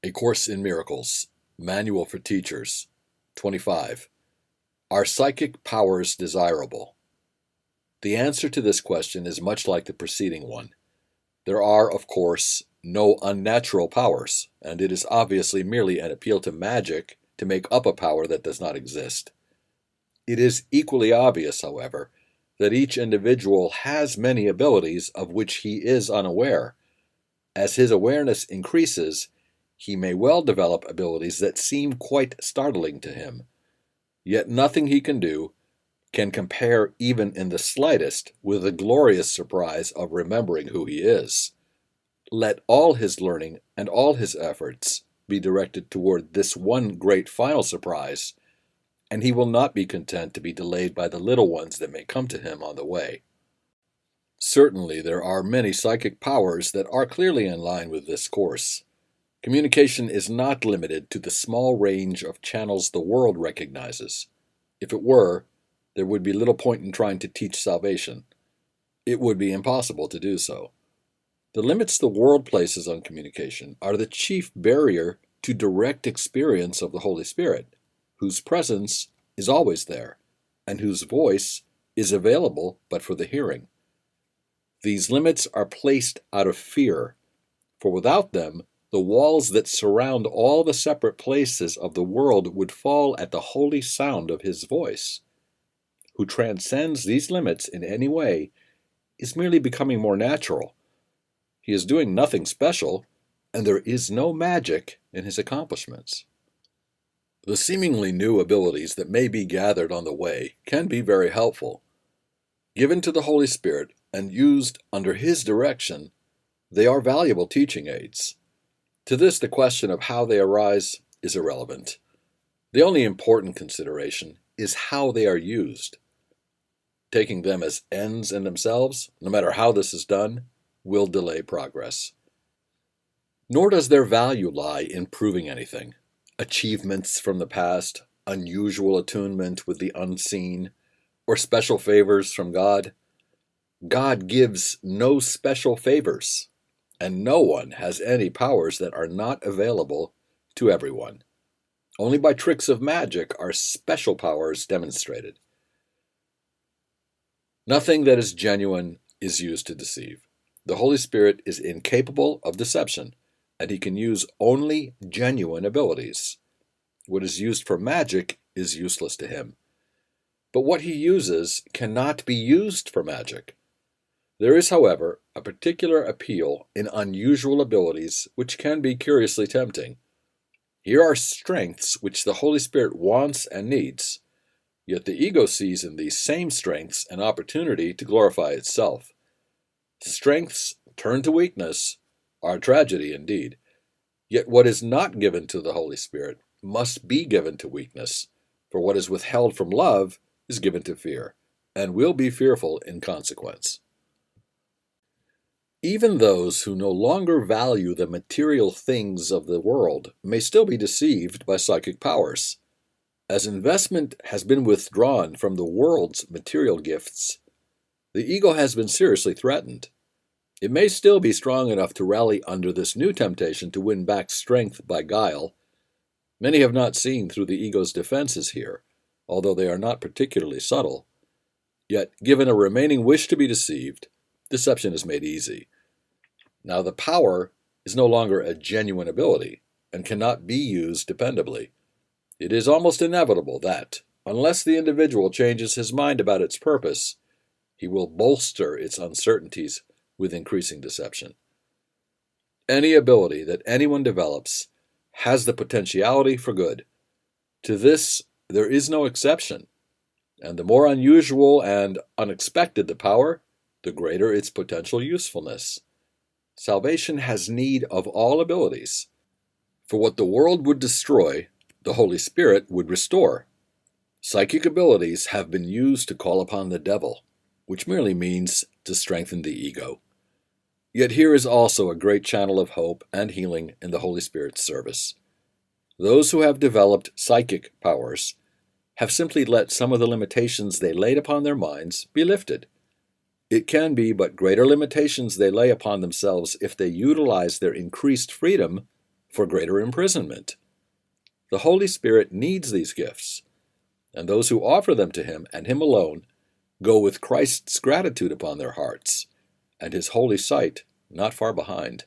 A Course in Miracles, Manual for Teachers, 25. Are psychic powers desirable? The answer to this question is much like the preceding one. There are, of course, no unnatural powers, and it is obviously merely an appeal to magic to make up a power that does not exist. It is equally obvious, however, that each individual has many abilities of which he is unaware. As his awareness increases, he may well develop abilities that seem quite startling to him. Yet nothing he can do can compare even in the slightest with the glorious surprise of remembering who he is. Let all his learning and all his efforts be directed toward this one great final surprise, and he will not be content to be delayed by the little ones that may come to him on the way. Certainly there are many psychic powers that are clearly in line with this course. Communication is not limited to the small range of channels the world recognizes. If it were, there would be little point in trying to teach salvation. It would be impossible to do so. The limits the world places on communication are the chief barrier to direct experience of the Holy Spirit, whose presence is always there, and whose voice is available but for the hearing. These limits are placed out of fear, for without them, the walls that surround all the separate places of the world would fall at the holy sound of his voice. Who transcends these limits in any way is merely becoming more natural. He is doing nothing special, and there is no magic in his accomplishments. The seemingly new abilities that may be gathered on the way can be very helpful. Given to the Holy Spirit and used under his direction, they are valuable teaching aids. To this, the question of how they arise is irrelevant. The only important consideration is how they are used. Taking them as ends in themselves, no matter how this is done, will delay progress. Nor does their value lie in proving anything. Achievements from the past, unusual attunement with the unseen, or special favors from God. God gives no special favors, and no one has any powers that are not available to everyone. Only by tricks of magic are special powers demonstrated. Nothing that is genuine is used to deceive. The Holy Spirit is incapable of deception, and he can use only genuine abilities. What is used for magic is useless to him. But what he uses cannot be used for magic. There is, however, a particular appeal in unusual abilities which can be curiously tempting. Here are strengths which the Holy Spirit wants and needs, yet the ego sees in these same strengths an opportunity to glorify itself. Strengths turned to weakness are a tragedy indeed, yet what is not given to the Holy Spirit must be given to weakness, for what is withheld from love is given to fear, and will be fearful in consequence. Even those who no longer value the material things of the world may still be deceived by psychic powers. As investment has been withdrawn from the world's material gifts, the ego has been seriously threatened. It may still be strong enough to rally under this new temptation to win back strength by guile. Many have not seen through the ego's defenses here, although they are not particularly subtle. Yet, given a remaining wish to be deceived, deception is made easy. Now the power is no longer a genuine ability and cannot be used dependably. It is almost inevitable that, unless the individual changes his mind about its purpose, he will bolster its uncertainties with increasing deception. Any ability that anyone develops has the potentiality for good. To this, there is no exception, and the more unusual and unexpected the power, the greater its potential usefulness. Salvation has need of all abilities. For what the world would destroy, the Holy Spirit would restore. Psychic abilities have been used to call upon the devil, which merely means to strengthen the ego. Yet here is also a great channel of hope and healing in the Holy Spirit's service. Those who have developed psychic powers have simply let some of the limitations they laid upon their minds be lifted. It can be but greater limitations they lay upon themselves if they utilize their increased freedom for greater imprisonment. The Holy Spirit needs these gifts, and those who offer them to him and him alone go with Christ's gratitude upon their hearts, and his holy sight not far behind.